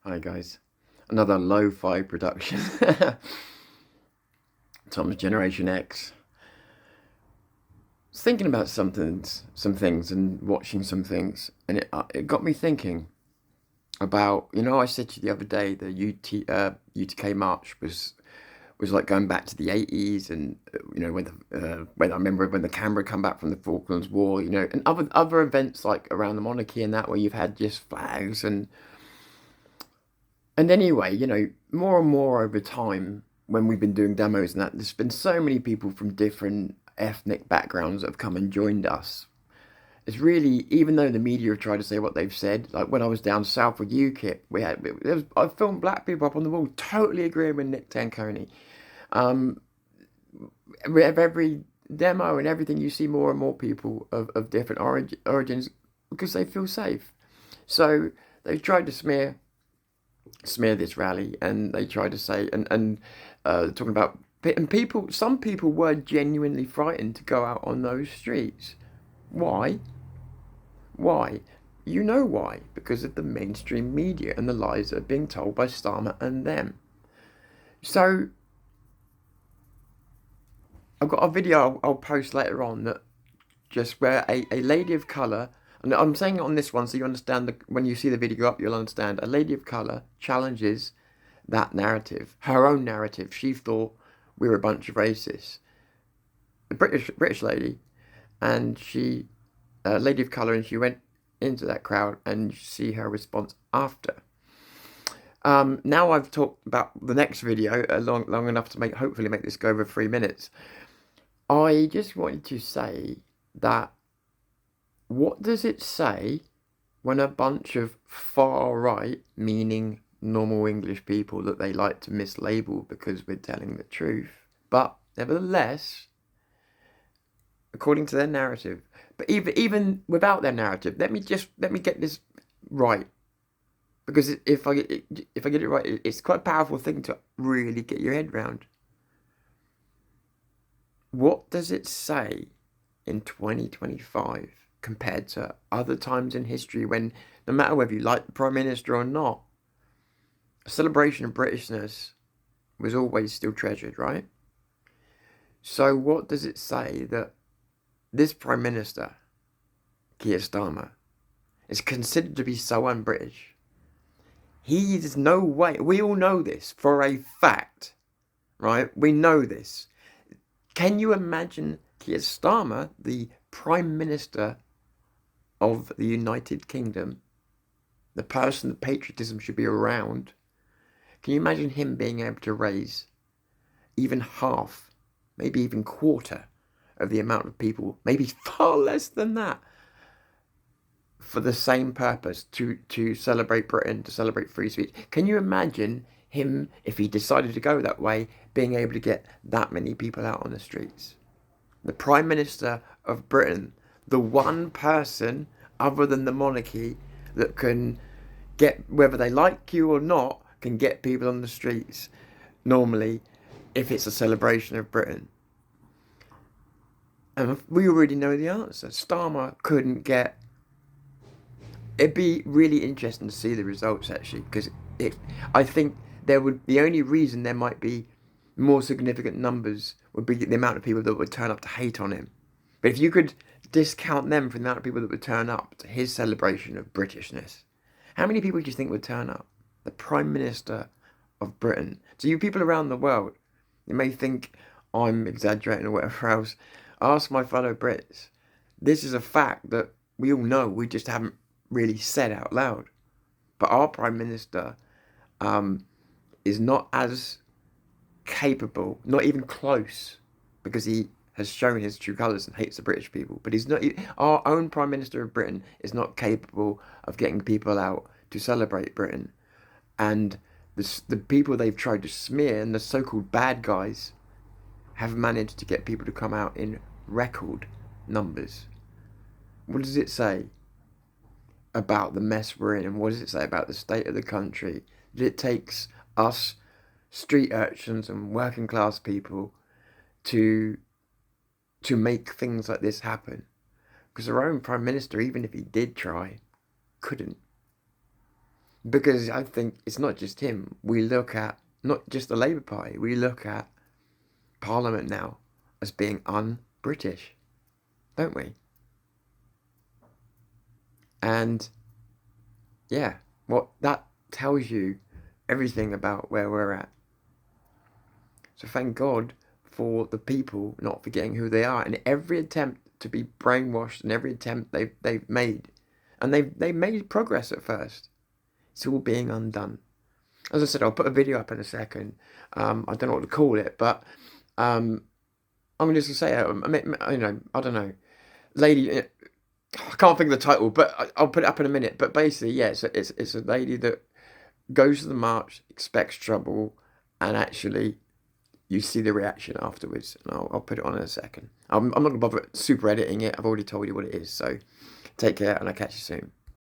Hi guys, another lo-fi production. Tom's Generation X. I was thinking about some things, and watching some things, and it got me thinking about, I said to you the other day the UTK march was like going back to the 80s, and when I remember when the camera come back from the Falklands War, and other events like around the monarchy and that, where you've had just flags and anyway, more and more over time, when we've been doing demos and that, there's been so many people from different ethnic backgrounds that have come and joined us. It's really, even though the media have tried to say what they've said, like when I was down south with UKIP, I filmed black people up on the wall, totally agreeing with Nick Tanconi. Um, with every demo and everything, you see more and more people of different origins because they feel safe. So they've tried to smear this rally, and they try to say and talking about, and people, some people were genuinely frightened to go out on those streets. Why? Why? You know why? Because of the mainstream media and the lies that are being told by Starmer and them. So I've got a video I'll post later on, that just where a lady of colour, and I'm saying it on this one so you understand, when you see the video up, you'll understand. A lady of colour challenges that narrative, her own narrative. She thought we were a bunch of racists. A British lady, and she, a lady of colour, and she went into that crowd, and you see her response after. Now I've talked about the next video long enough to hopefully make this go over 3 minutes. I just wanted to say that, what does it say when a bunch of far right, meaning normal English people that they like to mislabel because we're telling the truth, but nevertheless, according to their narrative, but even without their narrative, let me get this right, because if I get it right, it's quite a powerful thing to really get your head around. What does it say in 2025 compared to other times in history, when, no matter whether you like the Prime Minister or not, a celebration of Britishness was always still treasured, right? So what does it say that this Prime Minister, Keir Starmer, is considered to be so un-British? He is no way, we all know this for a fact, right? We know this. Can you imagine Keir Starmer, the Prime Minister of the United Kingdom, the person that patriotism should be around? Can you imagine him being able to raise even half, maybe even quarter of the amount of people, maybe far less than that, for the same purpose, to celebrate Britain, to celebrate free speech? Can you imagine him, if he decided to go that way, being able to get that many people out on the streets? The Prime Minister of Britain, the one person other than the monarchy that can get, whether they like you or not, can get people on the streets normally if it's a celebration of Britain. And we already know the answer. Starmer couldn't get. It'd be really interesting to see the results, actually, because I think the only reason there might be more significant numbers would be the amount of people that would turn up to hate on him. But if you could discount them from the amount of people that would turn up to his celebration of Britishness, how many people do you think would turn up? The Prime Minister of Britain. To you people around the world, you may think I'm exaggerating or whatever else. Ask my fellow Brits. This is a fact that we all know, we just haven't really said out loud. But our Prime Minister is not as capable, not even close, because he has shown his true colours and hates the British people. But he's not. Our own Prime Minister of Britain is not capable of getting people out to celebrate Britain, and the people they've tried to smear, and the so-called bad guys, have managed to get people to come out in record numbers. What does it say about the mess we're in, and what does it say about the state of the country, that it takes us street urchins and working class people to make things like this happen? Because our own Prime Minister, even if he did try, couldn't. Because I think it's not just him. We look at not just the Labour Party, we look at Parliament now as being un-British, don't we? And yeah, what that tells you everything about where we're at. So thank God for the people not forgetting who they are, and every attempt to be brainwashed, and every attempt they've made, and they made progress at first. It's all being undone. As I said, I'll put a video up in a second. I don't know what to call it, but um, I'm just gonna say, I don't know, lady. I can't think of the title, but I'll put it up in a minute. But basically, yeah, it's a lady that goes to the march, expects trouble, and actually you see the reaction afterwards. And I'll put it on in a second. I'm not gonna bother super editing it. I've already told you what it is. So take care, and I'll catch you soon.